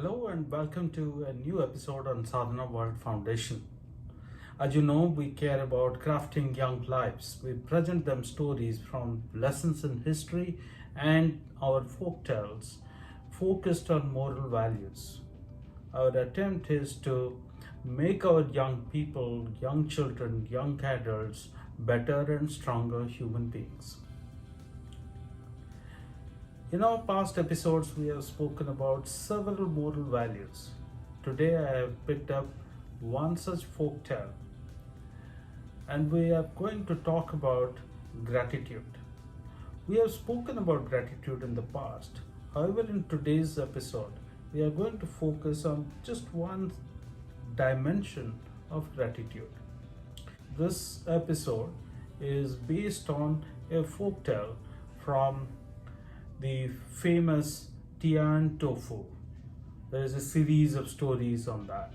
Hello and welcome to a new episode on Sadhana World Foundation. As you know, we care about crafting young lives. We present them stories from lessons in history and our folk tales focused on moral values. Our attempt is to make our young people, young children, young adults better and stronger human beings. In our past episodes, we have spoken about several moral values. Today, I have picked up one such folk tale, and we are going to talk about gratitude. We have spoken about gratitude in the past. However, in today's episode, we are going to focus on just one dimension of gratitude. This episode is based on a folk tale from the famous Tian Tofu. There is a series of stories on that.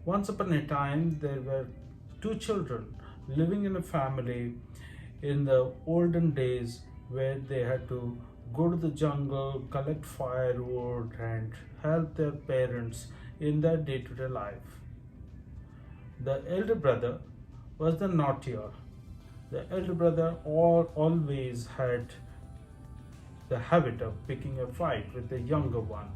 Once upon a time, there were two children living in a family in the olden days where they had to go to the jungle, collect firewood, and help their parents in their day to day life. The elder brother was the naughtier. The elder brother always had the habit of picking a fight with the younger one.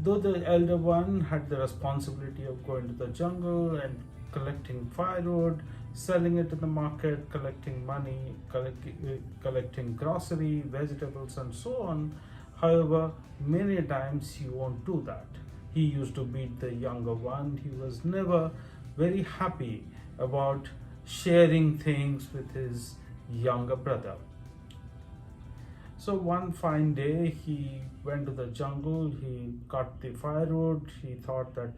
Though the elder one had the responsibility of going to the jungle and collecting firewood, selling it in the market, collecting money, collecting grocery, vegetables, and so on. However, many times he won't do that. He used to beat the younger one. He was never very happy about sharing things with his younger brother. So one fine day, he went to the jungle, he cut the firewood, he thought that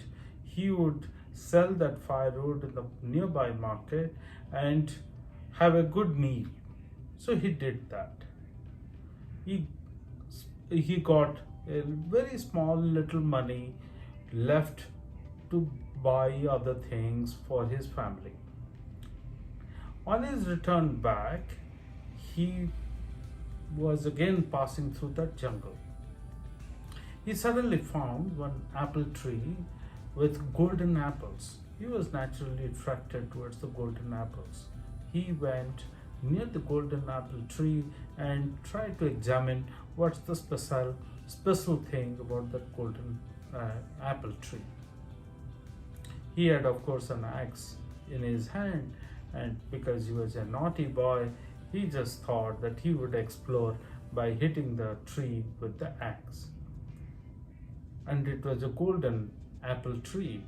he would sell that firewood in the nearby market and have a good meal. So he did that. He got a very small little money left to buy other things for his family. On his return back, he was again passing through that jungle. He suddenly found one apple tree with golden apples. He was naturally attracted towards the golden apples. He went near the golden apple tree and tried to examine what's the special thing about that golden apple tree. He had, of course, an axe in his hand, and because he was a naughty boy, he just thought that he would explore by hitting the tree with the axe. And it was a golden apple tree.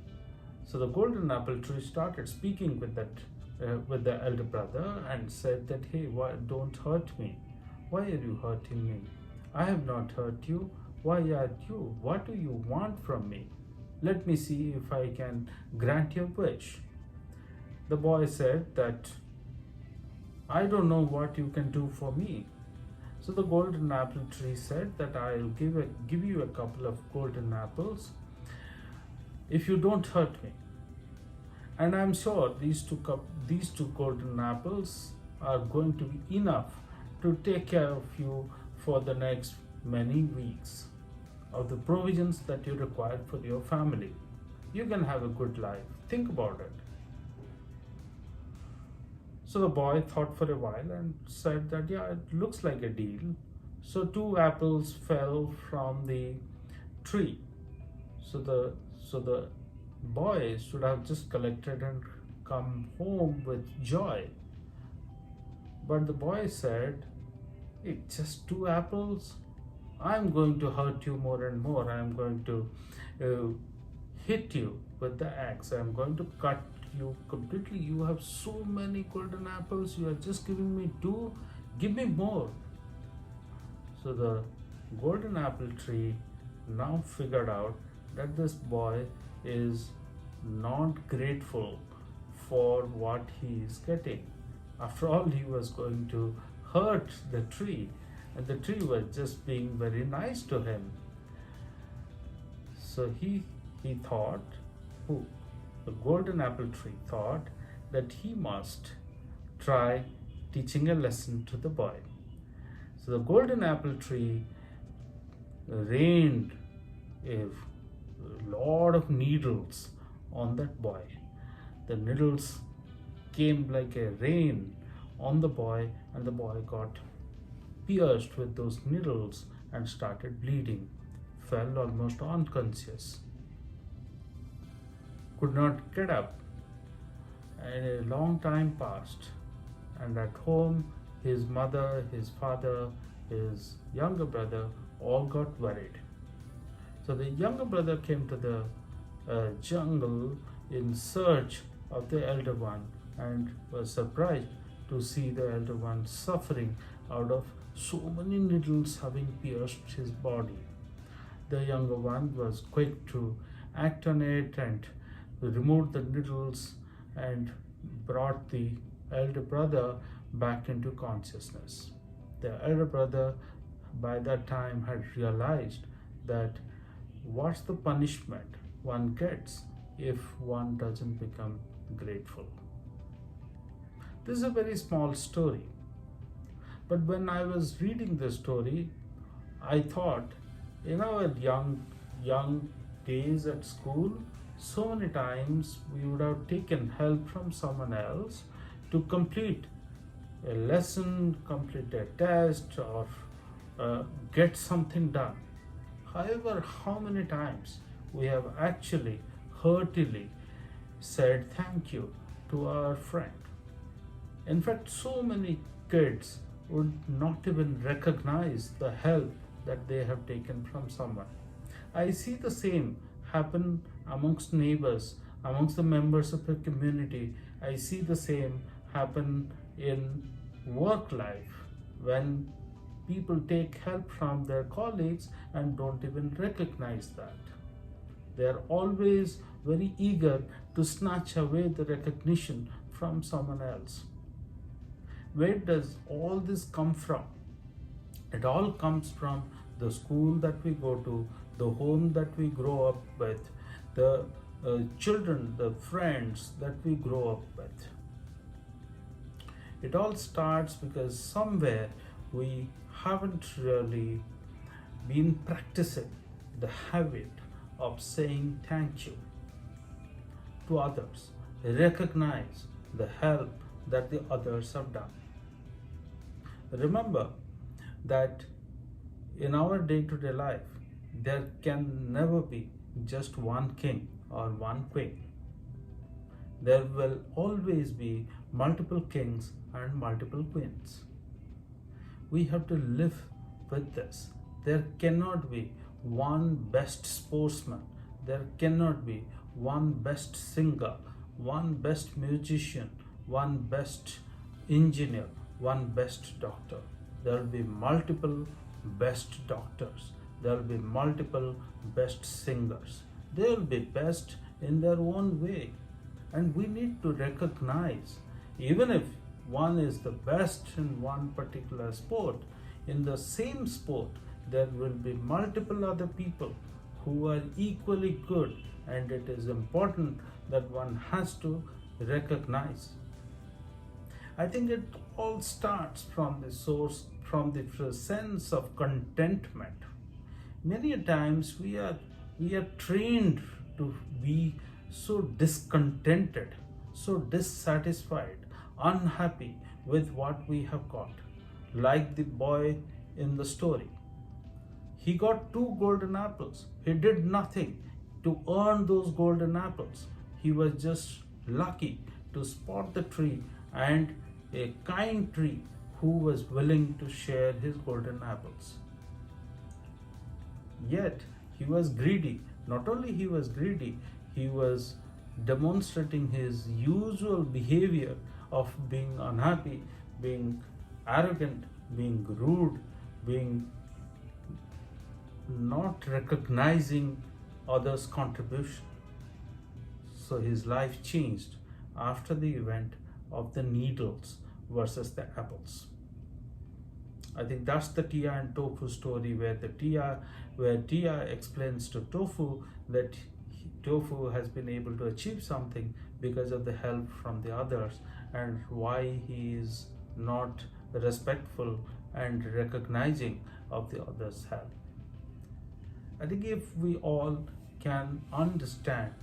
So the golden apple tree started speaking with the elder brother and said that, "Hey, don't hurt me. Why are you hurting me? I have not hurt you. Why are you? What do you want from me? Let me see if I can grant your wish." The boy said that, "I don't know what you can do for me." So the golden apple tree said that, "I'll give you a couple of golden apples if you don't hurt me. And I'm sure these two golden apples are going to be enough to take care of you for the next many weeks of the provisions that you require for your family. You can have a good life. Think about it." So the boy thought for a while and said that, "Yeah, it looks like a deal." So two apples fell from the tree. So the boy should have just collected and come home with joy. But the boy said, "It's just two apples. I'm going to hurt you more and more. I'm going to hit you with the axe. I'm going to cut you completely. You have so many golden apples. You are just giving me two. Give me more." So the golden apple tree now figured out that this boy is not grateful for what he is getting. After all, he was going to hurt the tree, and the tree was just being very nice to him. So he thought, the golden apple tree thought that he must try teaching a lesson to the boy. So the golden apple tree rained a lot of needles on that boy. The needles came like a rain on the boy, and the boy got pierced with those needles and started bleeding, fell almost unconscious, could not get up, and a long time passed. And at home, his mother, his father, his younger brother all got worried. So the younger brother came to the jungle in search of the elder one and was surprised to see the elder one suffering out of so many needles having pierced his body. The younger one was quick to act on it and removed the needles and brought the elder brother back into consciousness. The elder brother by that time had realized that what's the punishment one gets if one doesn't become grateful. This is a very small story, but when I was reading this story, I thought, in our young days at school, so many times we would have taken help from someone else to complete a lesson, complete a test, or get something done. However, how many times we have actually heartily said thank you to our friend? In fact, so many kids would not even recognize the help that they have taken from someone. I see the same happen amongst neighbors, amongst the members of the community. I see the same happen in work life when people take help from their colleagues and don't even recognize that. They are always very eager to snatch away the recognition from someone else. Where does all this come from? It all comes from the school that we go to, the home that we grow up with, the children, the friends that we grow up with. It all starts because somewhere we haven't really been practicing the habit of saying thank you to others, recognize the help that the others have done. Remember that in our day-to-day life, there can never be just one king or one queen. There will always be multiple kings and multiple queens. We have to live with this. There cannot be one best sportsman. There cannot be one best singer, one best musician, one best engineer, one best doctor. There will be multiple best doctors. There will be multiple best singers. They will be best in their own way. And we need to recognize, even if one is the best in one particular sport, in the same sport, there will be multiple other people who are equally good, and it is important that one has to recognize. I think it all starts from the source, from the sense of contentment. Many times we are trained to be so discontented, so dissatisfied, unhappy with what we have got. Like the boy in the story. He got 2 golden apples. He did nothing to earn those golden apples. He was just lucky to spot the tree and a kind tree who was willing to share his golden apples. Yet he was greedy. Not only he was greedy, he was demonstrating his usual behavior of being unhappy, being arrogant, being rude, being not recognizing others' contribution. So his life changed after the event of the needles versus the apples. I think that's the Tia and Tofu story, where Tia explains to Tofu that Tofu has been able to achieve something because of the help from the others, and why he is not respectful and recognizing of the others' help. I think if we all can understand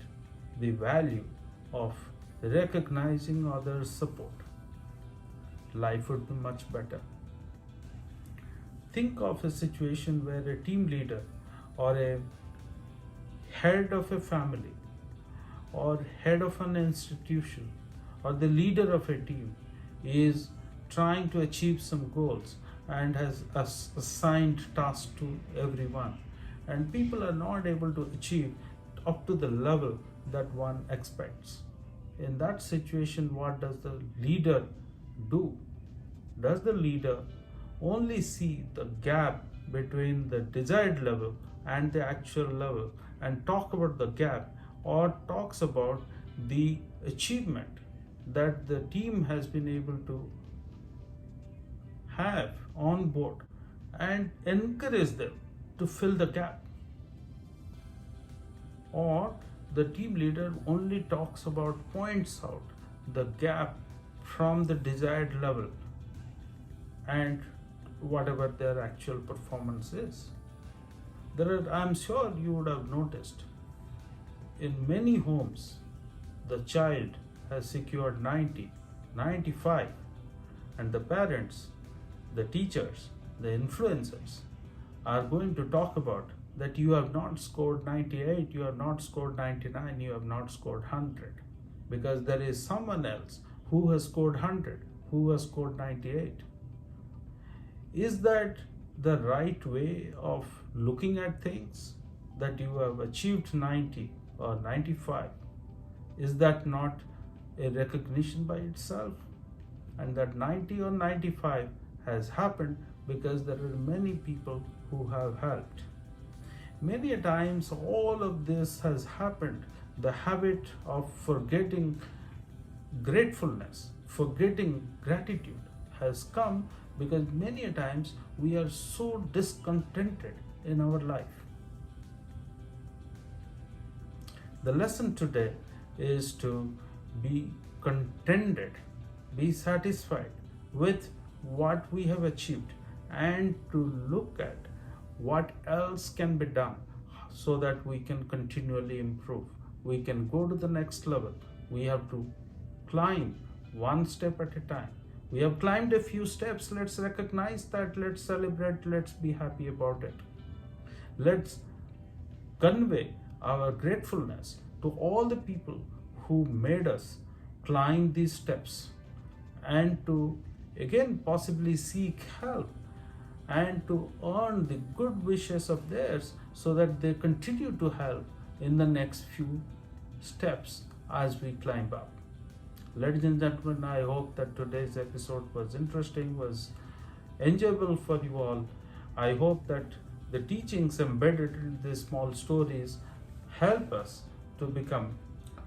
the value of recognizing others' support, life would be much better. Think of a situation where a team leader or a head of a family or head of an institution or the leader of a team is trying to achieve some goals and has assigned tasks to everyone, and people are not able to achieve up to the level that one expects. In that situation, what does the leader do? Does the leader only see the gap between the desired level and the actual level and talk about the gap, or talks about the achievement that the team has been able to have on board and encourage them to fill the gap? Or the team leader only talks about, points out the gap from the desired level and whatever their actual performance is? I'm sure you would have noticed, in many homes, the child has secured 90, 95, and the parents, the teachers, the influencers are going to talk about that you have not scored 98, you have not scored 99, you have not scored 100, because there is someone else who has scored 100, who has scored 98. Is that the right way of looking at things? That you have achieved 90 or 95? Is that not a recognition by itself? And that 90 or 95 has happened because there are many people who have helped. Many a times all of this has happened. The habit of forgetting gratefulness, forgetting gratitude has come because many a times we are so discontented in our life. The lesson today is to be contented, be satisfied with what we have achieved, and to look at what else can be done so that we can continually improve. We can go to the next level. We have to climb one step at a time. We have climbed a few steps. Let's recognize that. Let's celebrate. Let's be happy about it. Let's convey our gratefulness to all the people who made us climb these steps, and to again possibly seek help and to earn the good wishes of theirs so that they continue to help in the next few steps as we climb up. Ladies and gentlemen, I hope that today's episode was interesting, was enjoyable for you all. I hope that the teachings embedded in these small stories help us to become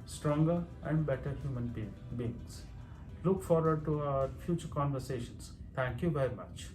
stronger and better human beings. Look forward to our future conversations. Thank you very much.